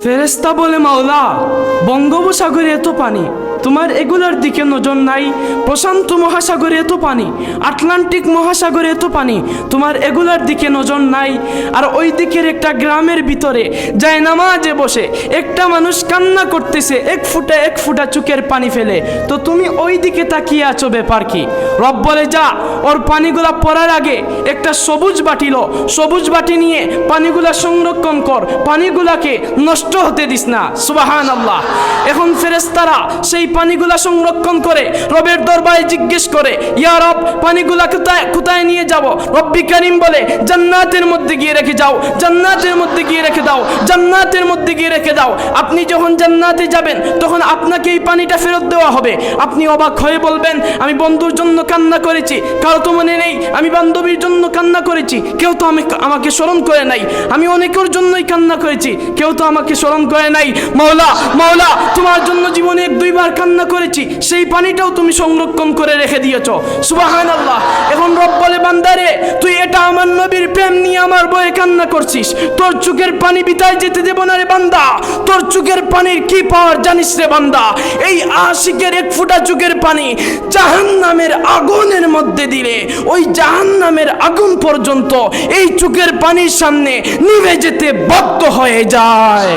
ফেরেশতা বলে, মাওলা, বঙ্গোপসাগরে এত পানি, তোমার এগুলোর দিকে নজর নাই? প্রশান্ত মহাসাগরে এত পানি, আটলান্টিক মহাসাগরে এত পানি, তোমার এগুলোর দিকে নজর নাই? আর ওই দিকের একটা গ্রামের ভিতরে যায় নামাজে বসে একটা মানুষ কান্না করতেছে, এক ফুটা চোখের পানি ফেলে, তো তুমি ওই দিকে তাকিয়ে আছো, ব্যাপার কি? রব বলে, যা, ওর পানিগুলা পড়ার আগে একটা সবুজ বাটি লো, সবুজ বাটি নিয়ে পানিগুলা সংরক্ষণ কর, পানিগুলাকে নষ্ট হতে দিস না। সুবহানাল্লাহ। এখন ফেরেশতারা সেই পানিগুলা সংরক্ষণ করে রবের দরবারে জিজ্ঞেস করে, ইয়া রব, পানিগুলা কোথায় নিয়ে যাব? রব্বি কারীম বলে, জান্নাতের মধ্যে গিয়ে রেখে যাও, জান্নাতের মধ্যে গিয়ে রেখে দাও, জান্নাতের মধ্যে গিয়ে রেখে দাও। আপনি যখন জান্নাতে যাবেন তখন আপনাকে এই পানিটা ফেরত দেওয়া হবে। আপনি অবাক হয়ে বলবেন, আমি বন্ধুর জন্য কান্না করেছি, কারো তো মনে নেই আমি বান্ধবীর জন্য কান্না করেছি, কেউ তো আমাকে স্মরণ করে নাই, আমি অনেকের জন্যই কান্না করেছি, কেউ তো আমাকে স্মরণ করে নাই। মাওলা, মাওলা, তোমার জন্য জীবনে 1-2 বার কান্না করেছি, সেই পানিটাও তুমি সংরক্ষণ করে রেখে দিয়েছো। সুবহানাল্লাহ। এখন রব বলে, বান্দারে, তুই এটা আমার নবীর প্রেম নিয়ে আমার বয়ে কান্না করছিস, তোর চোখের পানি বিতায় যেতে দেব না রে বান্দা। তোর চোখের পানির কি পাওয়ার জানিস রে বান্দা? এই আশিকের 1 ফোঁটা চোখের পানি জাহান্নামের আগুনের মধ্যে দিলে ওই জাহান্নামের আগুন পর্যন্ত এই চোখের পানির সামনে নিভে যেতে বাধ্য হয়ে যায়।